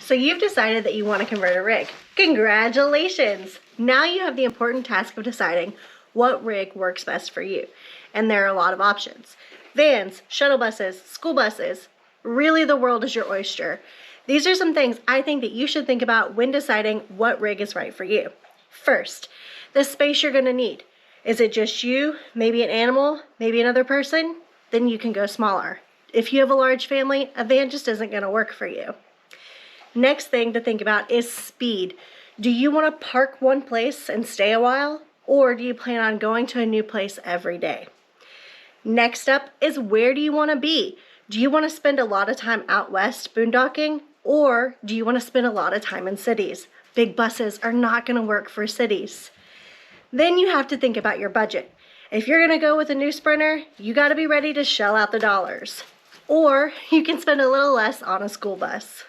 So you've decided that you want to convert a rig. Congratulations! Now you have the important task of deciding what rig works best for you. And there are a lot of options. Vans, shuttle buses, school buses. Really, the world is your oyster. These are some things I think that you should think about when deciding what rig is right for you. First, the space you're going to need. Is it just you, maybe an animal, maybe another person? Then you can go smaller. If you have a large family, a van just isn't going to work for you. Next thing to think about is speed. Do you want to park one place and stay a while? Or do you plan on going to a new place every day? Next up is where do you want to be? Do you want to spend a lot of time out west boondocking? Or do you want to spend a lot of time in cities? Big buses are not going to work for cities. Then you have to think about your budget. If you're going to go with a new Sprinter, you got to be ready to shell out the dollars. Or you can spend a little less on a school bus.